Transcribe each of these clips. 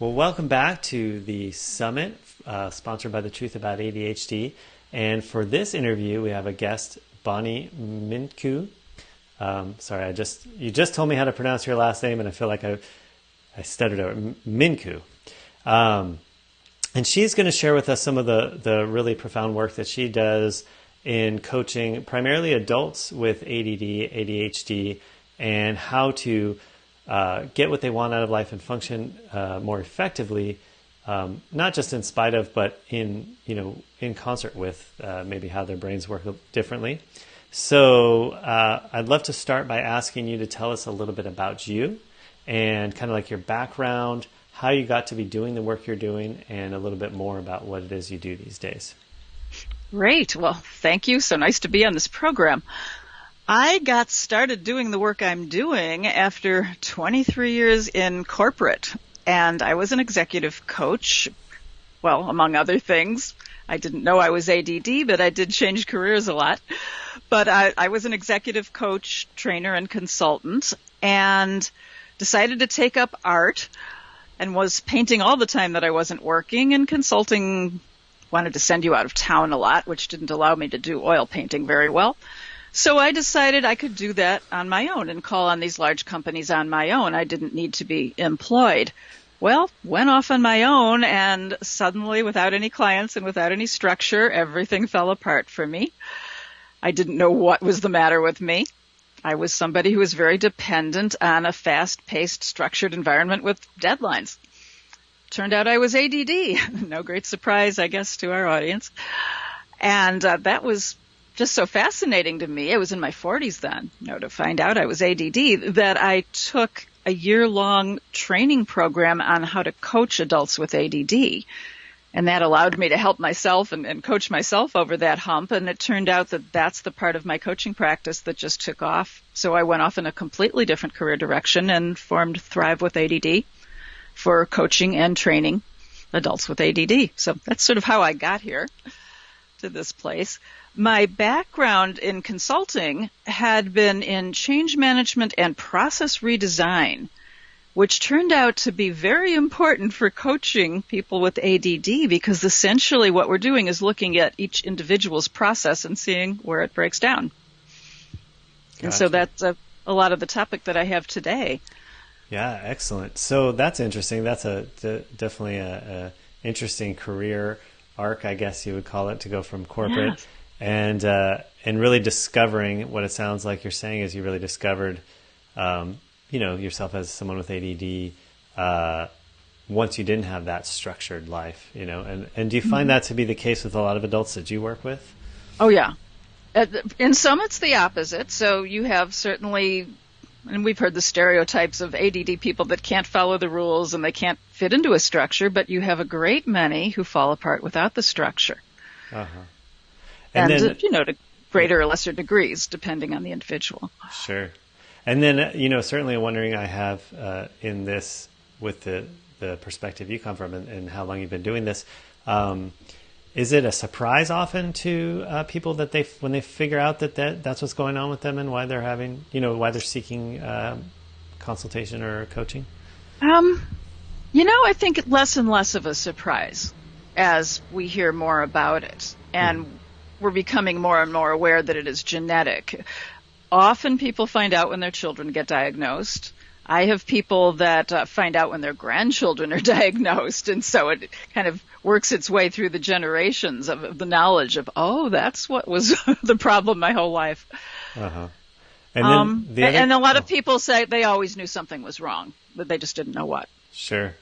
Well, welcome back to the summit, sponsored by The Truth About ADHD. And for this interview, we have a guest, Bonnie Mincu. Sorry, you just told me how to pronounce your last name, and I feel like I stuttered over Mincu. And she's going to share with us some of the really profound work that she does in coaching primarily adults with ADD, ADHD, and how to get what they want out of life and function more effectively, not just in spite of, but in concert with maybe how their brains work differently. So I'd love to start by asking you to tell us a little bit about you and kind of like your background, how you got to be doing the work you're doing, and a little bit more about what it is you do these days. Great. Well, thank you. So nice to be on this program. I got started doing the work I'm doing after 23 years in corporate, and I was an executive coach. Well, among other things, I didn't know I was ADD, but I did change careers a lot. But I was an executive coach, trainer, and consultant, and decided to take up art and was painting all the time that I wasn't working, and consulting wanted to send you out of town a lot, which didn't allow me to do oil painting very well. So I decided I could do that on my own and call on these large companies on my own. I didn't need to be employed. Well, went off on my own, and suddenly, without any clients and without any structure, everything fell apart for me. I didn't know what was the matter with me. I was somebody who was very dependent on a fast-paced, structured environment with deadlines. Turned out I was ADD. No great surprise, I guess, to our audience. And that was just so fascinating to me. I was in my 40s then, to find out I was ADD, that I took a year-long training program on how to coach adults with ADD. And that allowed me to help myself and coach myself over that hump. And it turned out that that's the part of my coaching practice that just took off. So I went off in a completely different career direction and formed Thrive with ADD for coaching and training adults with ADD. So that's sort of how I got here to this place. My background in consulting had been in change management and process redesign, which turned out to be very important for coaching people with ADD, because essentially what we're doing is looking at each individual's process and seeing where it breaks down. Gotcha. And so that's a lot of the topic that I have today. Yeah, excellent. So that's interesting. That's definitely a interesting career arc, I guess you would call it, to go from corporate and really discovering what it sounds like you're saying is you really discovered, yourself as someone with ADD once you didn't have that structured life, and do you find that to be the case with a lot of adults that you work with? Oh, yeah. In some, it's the opposite. So you have certainly, and we've heard the stereotypes of ADD people that can't follow the rules and they can't fit into a structure, but you have a great many who fall apart without the structure. Uh-huh. And then, to greater or lesser degrees, depending on the individual. Sure. And then, certainly a wondering I have in this, with the perspective you come from and how long you've been doing this, is it a surprise often to people that when they figure out that's what's going on with them and why they're having, why they're seeking consultation or coaching? I think less and less of a surprise as we hear more about it. And we're becoming more and more aware that it is genetic. Often people find out when their children get diagnosed. I have people that find out when their grandchildren are diagnosed, and so it kind of works its way through the generations of the knowledge of, that's what was the problem my whole life. Uh-huh. And then and a lot of people say they always knew something was wrong, but they just didn't know what. Sure.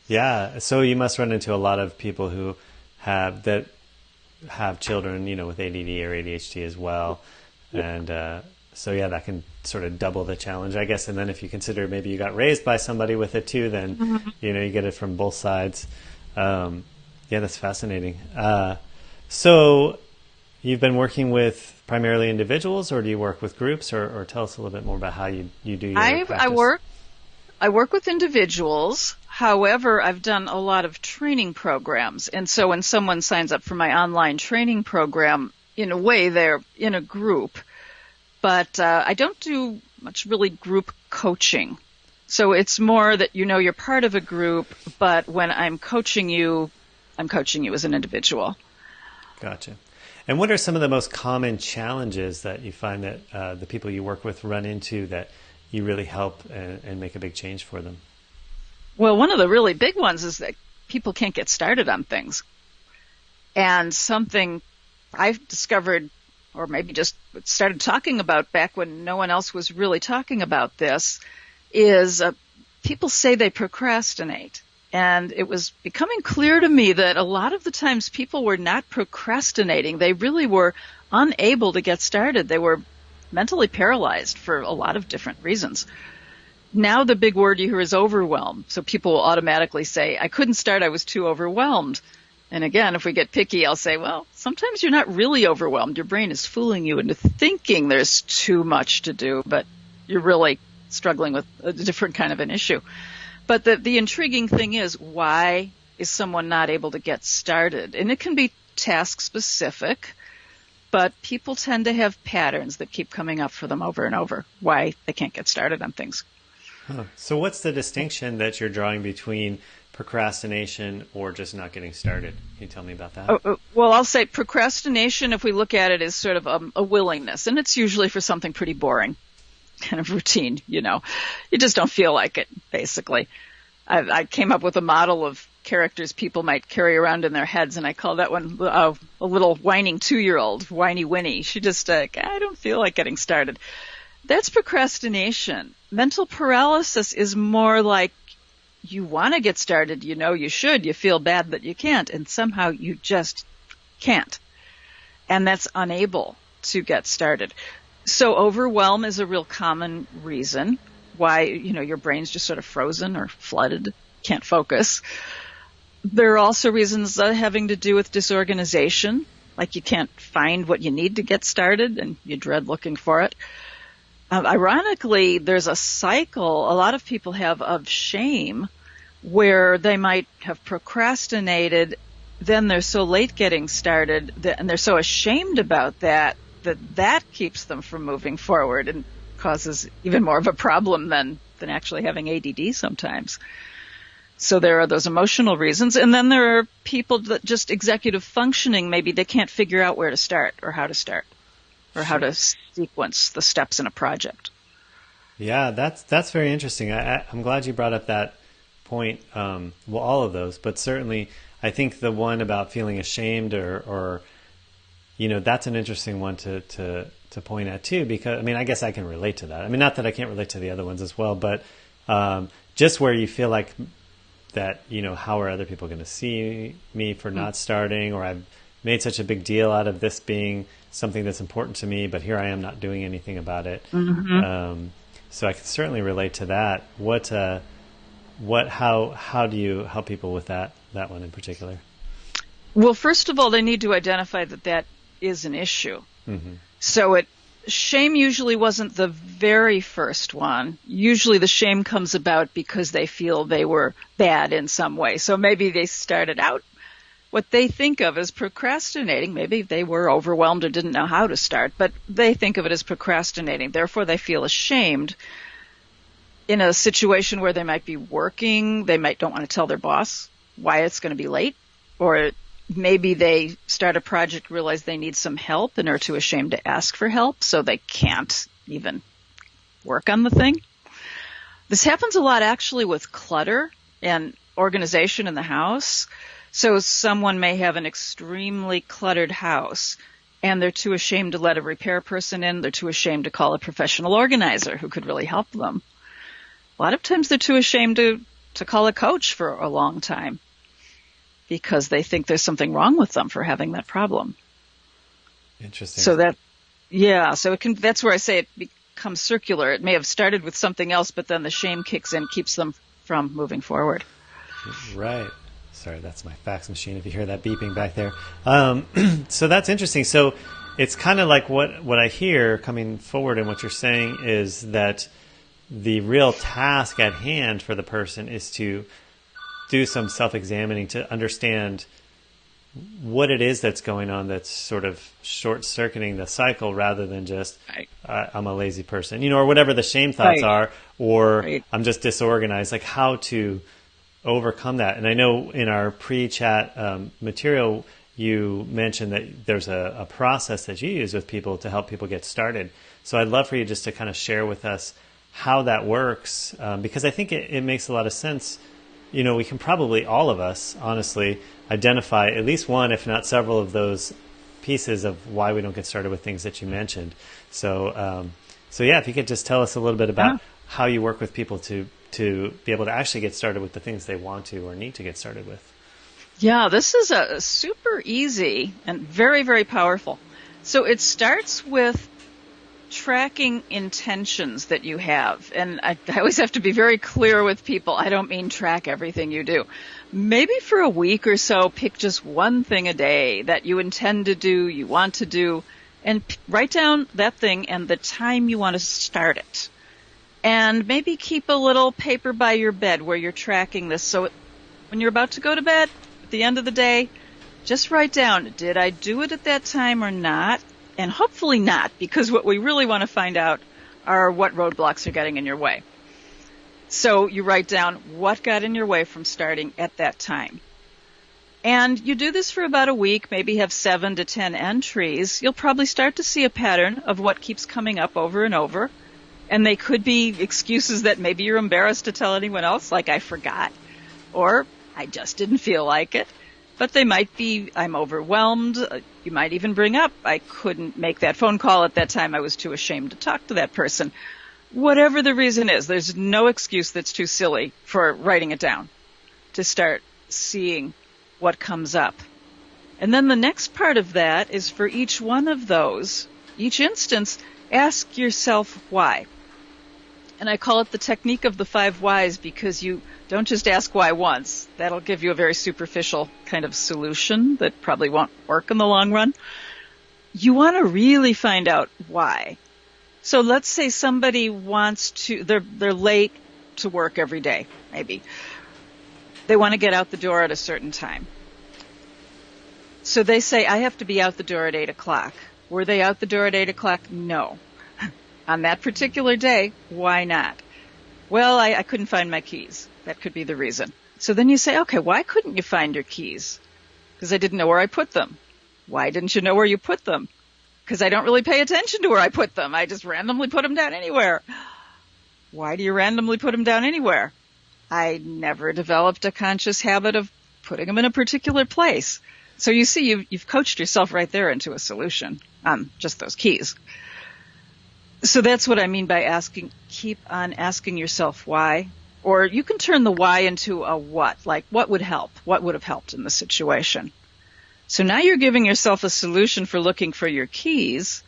Yeah. So you must run into a lot of people who have children, with ADD or ADHD as well. And so, that can sort of double the challenge, I guess. And then if you consider maybe you got raised by somebody with it too, then, you get it from both sides. That's fascinating. So you've been working with primarily individuals, or do you work with groups, or tell us a little bit more about how you do your practice? I work with individuals. However, I've done a lot of training programs. And so when someone signs up for my online training program, in a way, they're in a group. But I don't do much really group coaching. So it's more that you're part of a group, but when I'm coaching you as an individual. Gotcha. And what are some of the most common challenges that you find that the people you work with run into that you really help and make a big change for them? Well, one of the really big ones is that people can't get started on things. And something I've discovered, or maybe just started talking about back when no one else was really talking about this, is people say they procrastinate. And it was becoming clear to me that a lot of the times people were not procrastinating. They really were unable to get started. They were mentally paralyzed for a lot of different reasons. Now the big word you hear is overwhelm. So people will automatically say, I couldn't start, I was too overwhelmed. And again, if we get picky, I'll say, well, sometimes you're not really overwhelmed. Your brain is fooling you into thinking there's too much to do, but you're really struggling with a different kind of an issue. But the intriguing thing is, why is someone not able to get started? And it can be task specific, but people tend to have patterns that keep coming up for them over and over, why they can't get started on things. Huh. So what's the distinction that you're drawing between procrastination or just not getting started? Can you tell me about that? Well, I'll say procrastination, if we look at it, is sort of a willingness, and it's usually for something pretty boring, kind of routine, You just don't feel like it, basically. I came up with a model of characters people might carry around in their heads, and I call that one a little whining 2-year-old, whiny Winnie. She just, I don't feel like getting started. That's procrastination. Mental paralysis is more like you want to get started, you should, you feel bad that you can't, and somehow you just can't. And that's unable to get started. So overwhelm is a real common reason why, your brain's just sort of frozen or flooded, can't focus. There are also reasons having to do with disorganization, like you can't find what you need to get started and you dread looking for it. Ironically, there's a cycle a lot of people have of shame where they might have procrastinated, then they're so late getting started, and they're so ashamed about that keeps them from moving forward and causes even more of a problem than actually having ADD sometimes. So there are those emotional reasons. And then there are people that just executive functioning, maybe they can't figure out where to start or how to start. Or how to sequence the steps in a project. Yeah, that's very interesting. I'm glad you brought up that point. Well, all of those, but certainly I think the one about feeling ashamed or that's an interesting one to point at too, because I guess I can relate to that. Not that I can't relate to the other ones as well, but just where you feel like that, how are other people going to see me for not starting, or I've made such a big deal out of this being something that's important to me, but here I am not doing anything about it. Mm-hmm. So I can certainly relate to that. How do you help people with that one in particular? Well, first of all, they need to identify that is an issue. Mm-hmm. So shame usually wasn't the very first one. Usually the shame comes about because they feel they were bad in some way. So maybe they started out what they think of as procrastinating. Maybe they were overwhelmed or didn't know how to start, but they think of it as procrastinating. Therefore, they feel ashamed in a situation where they might be working. They don't want to tell their boss why it's going to be late, or maybe they start a project, realize they need some help, and are too ashamed to ask for help, so they can't even work on the thing. This happens a lot actually with clutter and organization in the house. So someone may have an extremely cluttered house, and they're too ashamed to let a repair person in. They're too ashamed to call a professional organizer who could really help them. A lot of times they're too ashamed to call a coach for a long time because they think there's something wrong with them for having that problem. Interesting. So that's where I say it becomes circular. It may have started with something else, but then the shame kicks in, keeps them from moving forward. Right. Sorry, that's my fax machine if you hear that beeping back there. So that's interesting. So it's kind of like what I hear coming forward in what you're saying is that the real task at hand for the person is to do some self-examining to understand what it is that's going on that's sort of short-circuiting the cycle rather than just Right. I'm a lazy person, or whatever the shame thoughts Right. are, or Right. I'm just disorganized, like how to overcome that. And I know in our pre-chat material, you mentioned that there's a process that you use with people to help people get started. So I'd love for you just to kind of share with us how that works, because I think it makes a lot of sense. We can probably, all of us, honestly, identify at least one, if not several of those pieces of why we don't get started with things that you mentioned. So yeah, if you could just tell us a little bit about how you work with people to be able to actually get started with the things they want to or need to get started with. Yeah, this is a super easy and very, very powerful. So it starts with tracking intentions that you have. And I always have to be very clear with people. I don't mean track everything you do. Maybe for a week or so, pick just one thing a day that you intend to do, you want to do, and write down that thing and the time you want to start it. And maybe keep a little paper by your bed where you're tracking this. So when you're about to go to bed, at the end of the day, just write down, did I do it at that time or not? And hopefully not, because what we really want to find out are what roadblocks are getting in your way. So you write down what got in your way from starting at that time. And you do this for about a week, maybe have 7 to 10 entries. You'll probably start to see a pattern of what keeps coming up over and over. And they could be excuses that maybe you're embarrassed to tell anyone else, like I forgot, or I just didn't feel like it. But they might be, I'm overwhelmed. You might even bring up, I couldn't make that phone call at that time. I was too ashamed to talk to that person. Whatever the reason is, there's no excuse that's too silly for writing it down to start seeing what comes up. And then the next part of that is for each one of those, each instance, ask yourself why. And I call it the technique of the 5 whys because you don't just ask why once. That'll give you a very superficial kind of solution that probably won't work in the long run. You want to really find out why. So let's say somebody wants to, they're late to work every day, maybe. They want to get out the door at a certain time. So they say, I have to be out the door at 8 o'clock. Were they out the door at 8 o'clock? No. On that particular day, why not? Well, I couldn't find my keys. That could be the reason. So then you say, okay, why couldn't you find your keys? Because I didn't know where I put them. Why didn't you know where you put them? Because I don't really pay attention to where I put them. I just randomly put them down anywhere. Why do you randomly put them down anywhere? I never developed a conscious habit of putting them in a particular place. So you see, you've coached yourself right there into a solution on just those keys. So that's what I mean by keep on asking yourself why. Or you can turn the why into a what, like what would help? What would have helped in the situation? So now you're giving yourself a solution for looking for your keys.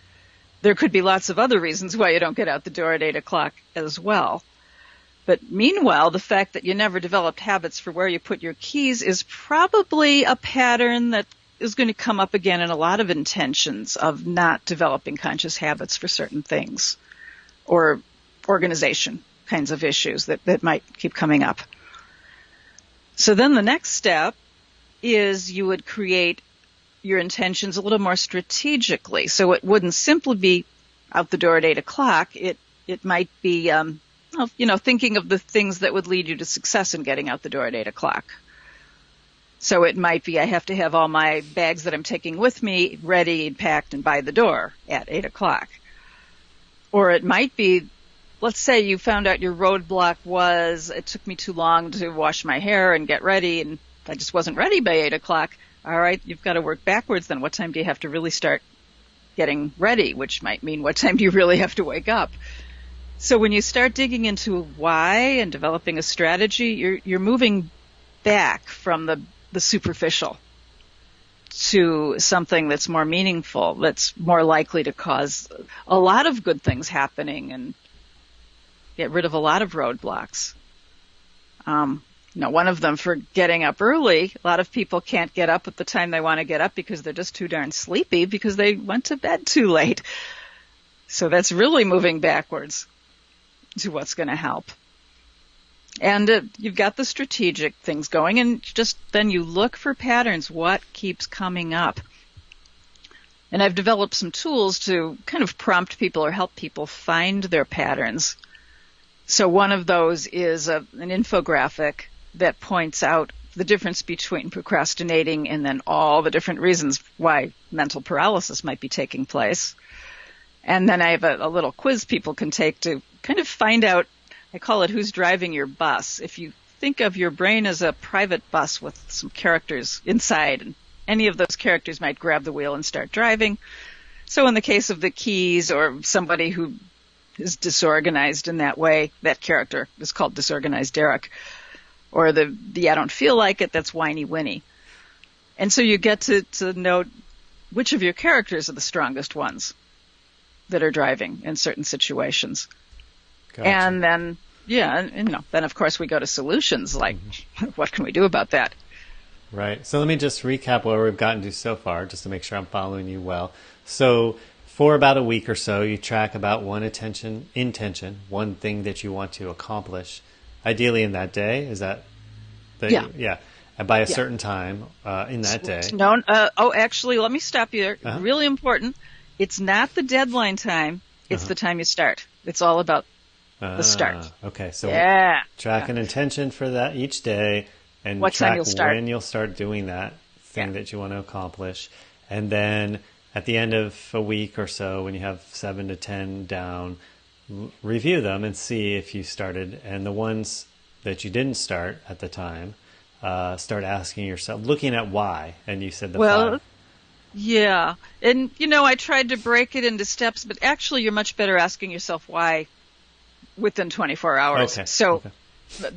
There could be lots of other reasons why you don't get out the door at 8 o'clock as well. But meanwhile, the fact that you never developed habits for where you put your keys is probably a pattern that is going to come up again in a lot of intentions of not developing conscious habits for certain things or organization kinds of issues that might keep coming up. So then the next step is you would create your intentions a little more strategically. So it wouldn't simply be out the door at 8 o'clock. It might be, thinking of the things that would lead you to success in getting out the door at 8 o'clock. So it might be I have to have all my bags that I'm taking with me ready and packed and by the door at 8 o'clock. Or it might be, let's say you found out your roadblock was it took me too long to wash my hair and get ready and I just wasn't ready by 8 o'clock. All right, you've got to work backwards then. What time do you have to really start getting ready, which might mean what time do you really have to wake up? So when you start digging into why and developing a strategy, you're moving back from the superficial to something that's more meaningful, that's more likely to cause a lot of good things happening and get rid of a lot of roadblocks. One of them for getting up early, a lot of people can't get up at the time they want to get up because they're just too darn sleepy because they went to bed too late. So that's really moving backwards to what's going to help. And you've got the strategic things going, and just then you look for patterns. What keeps coming up? And I've developed some tools to kind of prompt people or help people find their patterns. So one of those is an infographic that points out the difference between procrastinating and then all the different reasons why mental paralysis might be taking place. And then I have a little quiz people can take to kind of find out, I call it who's driving your bus. If you think of your brain as a private bus with some characters inside, and any of those characters might grab the wheel and start driving. So in the case of the keys or somebody who is disorganized in that way, that character is called Disorganized Derek. Or the I don't feel like it, that's Whiny Winnie. And so you get to note which of your characters are the strongest ones that are driving in certain situations. Gotcha. And then, then of course we go to solutions like, what can we do about that? Right. So let me just recap where we've gotten to so far, just to make sure I'm following you well. So for about a week or so, you track about one intention, one thing that you want to accomplish, ideally in that day. Is that? Yeah. And by a certain time in that day. No. Actually, let me stop you there. Really important. It's not the deadline time. It's the time you start. It's all about the start. Okay. So track an intention for that each day. And what track time you'll start. when you'll start doing that thing that you want to accomplish. And then at the end of a week or so, when you have 7 to 10 down, review them and see if you started. And the ones that you didn't start at the time, start asking yourself, looking at why. And you said the 5. Yeah. And, I tried to break it into steps, but actually you're much better asking yourself why within 24 hours. Okay. So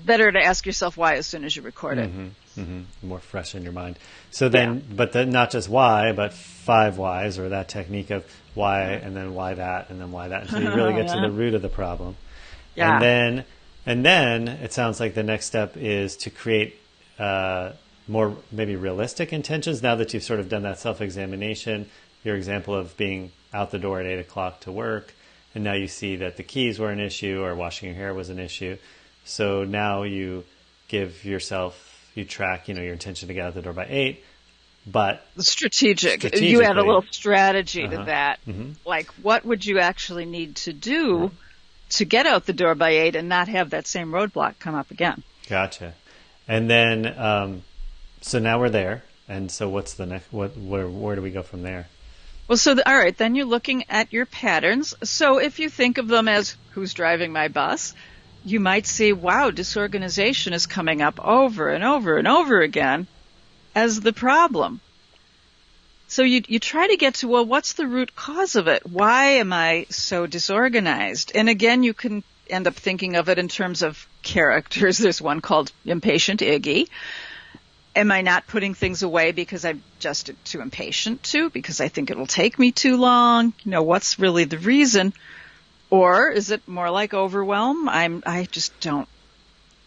better to ask yourself why as soon as you record it. More fresh in your mind. So then, but then not just why, but 5 whys, or that technique of why, and then why that, and then why that, until you really get to the root of the problem. Yeah. And then it sounds like the next step is to create more maybe realistic intentions. Now that you've sort of done that self-examination, your example of being out the door at 8 o'clock to work, and now you see that the keys were an issue or washing your hair was an issue. So now you give yourself, you track, your intention to get out the door by 8, but strategic. You add a little strategy to that. Like, what would you actually need to do to get out the door by 8 and not have that same roadblock come up again? Gotcha. And then, so now we're there. And so what's the next, where do we go from there? Well, all right, then you're looking at your patterns. So if you think of them as who's driving my bus, you might see, wow, disorganization is coming up over and over and over again as the problem. So you try to get to, well, what's the root cause of it? Why am I so disorganized? And again, you can end up thinking of it in terms of characters. There's one called Impatient Iggy. Am I not putting things away because I'm just too impatient to? Because I think it will take me too long? What's really the reason? Or is it more like overwhelm? I just don't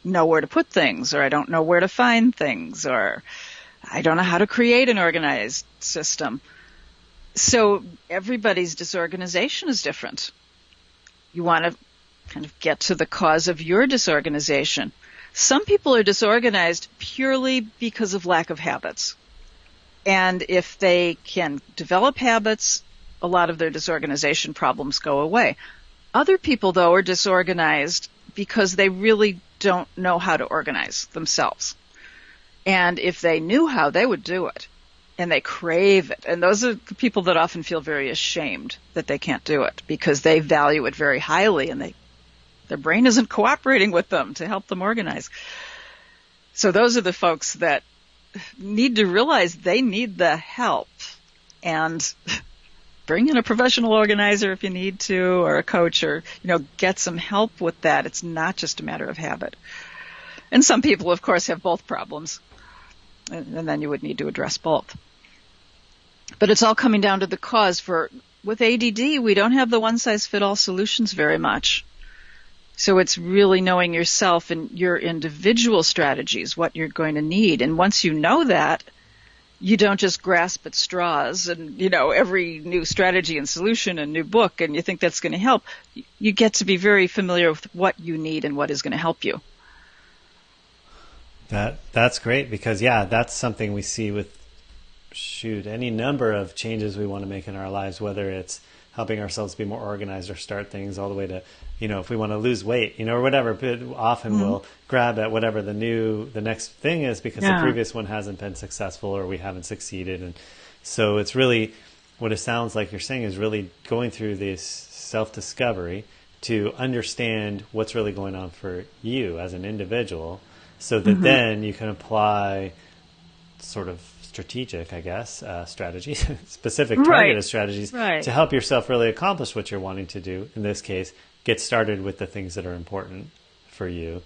know where to put things, or I don't know where to find things, or I don't know how to create an organized system. So everybody's disorganization is different. You want to kind of get to the cause of your disorganization. Some people are disorganized purely because of lack of habits. And if they can develop habits, a lot of their disorganization problems go away. Other people, though, are disorganized because they really don't know how to organize themselves. And if they knew how, they would do it. And they crave it. And those are the people that often feel very ashamed that they can't do it because they value it very highly and their brain isn't cooperating with them to help them organize. So those are the folks that need to realize they need the help. And bring in a professional organizer if you need to, or a coach, or, get some help with that. It's not just a matter of habit. And some people, of course, have both problems. And then you would need to address both. But it's all coming down to the cause. With ADD, we don't have the one-size-fit-all solutions very much. So it's really knowing yourself and your individual strategies, what you're going to need. And once you know that, you don't just grasp at straws and, every new strategy and solution and new book, and you think that's going to help. You get to be very familiar with what you need and what is going to help you. That's great because that's something we see with any number of changes we want to make in our lives, whether it's helping ourselves be more organized or start things all the way to, if we want to lose weight, or whatever, but often we'll grab at whatever the next thing is because the previous one hasn't been successful or we haven't succeeded. And so it's really what it sounds like you're saying is really going through this self-discovery to understand what's really going on for you as an individual so that then you can apply sort of strategic, I guess, strategies, specific targeted strategies to help yourself really accomplish what you're wanting to do. In this case, get started with the things that are important for you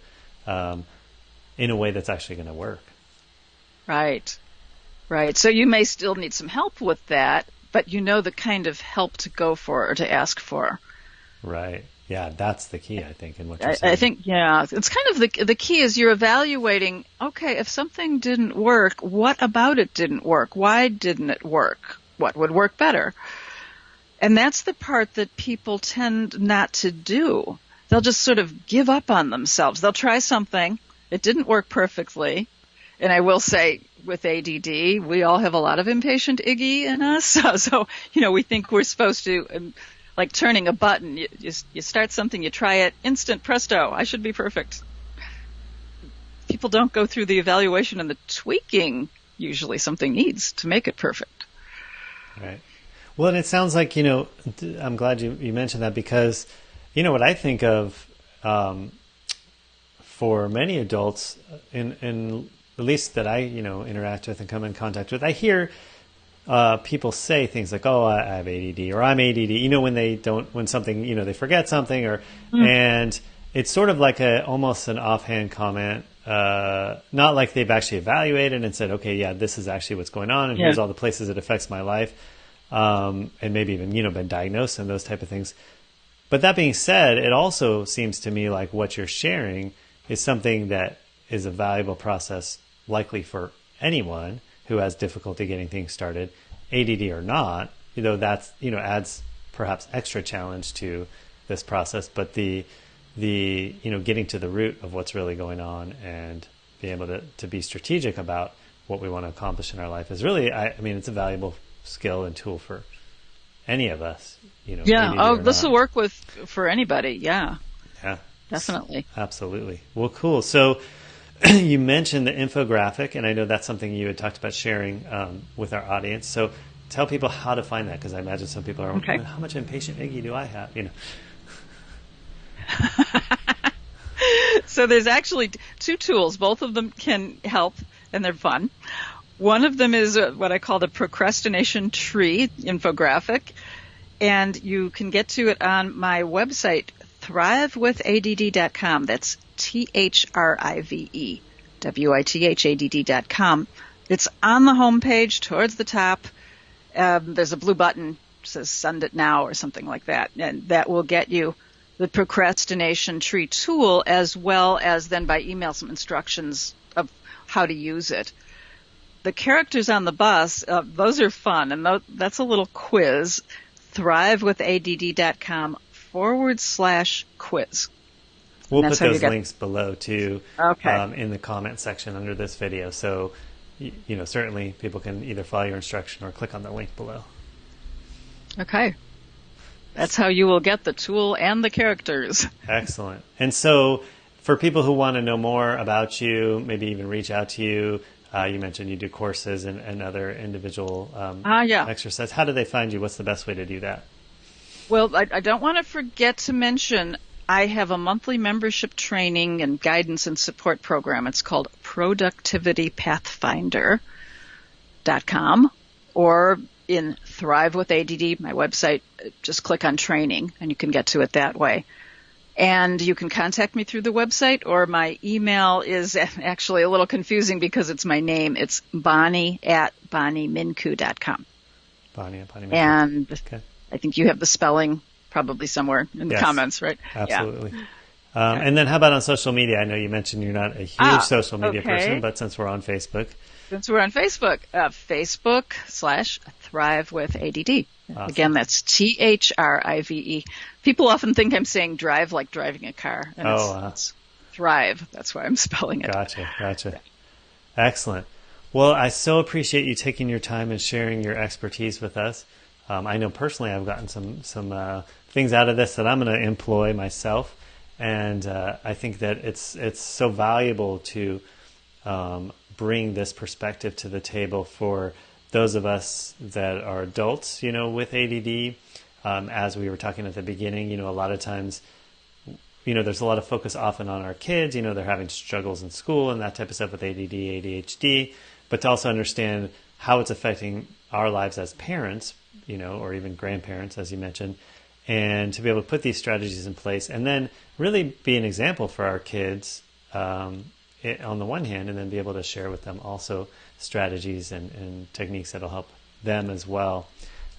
in a way that's actually going to work. Right. So you may still need some help with that, but you know the kind of help to go for or to ask for. Right. Yeah, that's the key, I think, in what you're saying. I think, it's kind of the key is you're evaluating, okay, if something didn't work, what about it didn't work? Why didn't it work? What would work better? And that's the part that people tend not to do. They'll just sort of give up on themselves. They'll try something. It didn't work perfectly. And I will say, with ADD, we all have a lot of impatient Iggy in us. So we think we're supposed to... like turning a button, you start something, you try it, instant presto, I should be perfect. People don't go through the evaluation and the tweaking usually something needs to make it perfect. Right. Well, and it sounds like, I'm glad you mentioned that because, what I think of for many adults, in at least that I, interact with and come in contact with, I hear people say things like, "Oh, I have ADD," or "I'm ADD." When something, they forget something, and it's sort of like almost an offhand comment, not like they've actually evaluated and said, "Okay, yeah, this is actually what's going on, and here's all the places it affects my life," and maybe even been diagnosed and those type of things. But that being said, it also seems to me like what you're sharing is something that is a valuable process, likely for anyone who has difficulty getting things started, ADD or not, that's, adds perhaps extra challenge to this process, but the getting to the root of what's really going on and being able to be strategic about what we want to accomplish in our life is really, it's a valuable skill and tool for any of us, this will work for anybody. Yeah, definitely. Absolutely. Well, cool. So you mentioned the infographic, and I know that's something you had talked about sharing with our audience. So tell people how to find that, because I imagine some people are, how much impatient Iggy do I have? So there's actually two tools. Both of them can help, and they're fun. One of them is what I call the procrastination tree infographic, and you can get to it on my website, thrivewithadd.com. That's THRIVEWITHADD.com. It's on the home page towards the top. There's a blue button that says send it now or something like that. And that will get you the procrastination tree tool, as well as then by email some instructions of how to use it. The characters on the bus, those are fun. And that's a little quiz. thrivewithadd.com/quiz. We'll put those links below too, in the comment section under this video. So, certainly people can either follow your instruction or click on the link below. Okay. That's how you will get the tool and the characters. Excellent. And so for people who want to know more about you, maybe even reach out to you, you mentioned you do courses and other individual exercises. How do they find you? What's the best way to do that? Well, I don't want to forget to mention I have a monthly membership training and guidance and support program. It's called productivitypathfinder.com, or in Thrive with ADD, my website, just click on training and you can get to it that way. And you can contact me through the website, or my email is actually a little confusing because it's my name. It's Bonnie@BonnieMincu.com. Bonnie@BonnieMincu. And I think you have the spelling probably somewhere in the comments, right? Absolutely. Yeah. And then how about on social media? I know you mentioned you're not a huge social media person, but since we're on Facebook. Facebook.com/ThriveWithADD. Awesome. Again, that's THRIVE. People often think I'm saying drive like driving a car. And Thrive. That's why I'm spelling it. Gotcha. Excellent. Well, I so appreciate you taking your time and sharing your expertise with us. I know personally I've gotten some things out of this that I'm going to employ myself, and I think that it's so valuable to bring this perspective to the table for those of us that are adults, with ADD. As we were talking at the beginning, a lot of times, there's a lot of focus often on our kids. They're having struggles in school and that type of stuff with ADD, ADHD, but to also understand how it's affecting our lives as parents, or even grandparents, as you mentioned, and to be able to put these strategies in place and then really be an example for our kids on the one hand, and then be able to share with them also strategies and techniques that'll help them as well.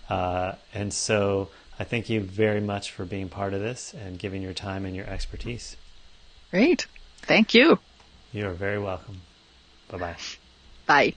And so I thank you very much for being part of this and giving your time and your expertise. Great. Thank you. You are very welcome. Bye-bye. Bye.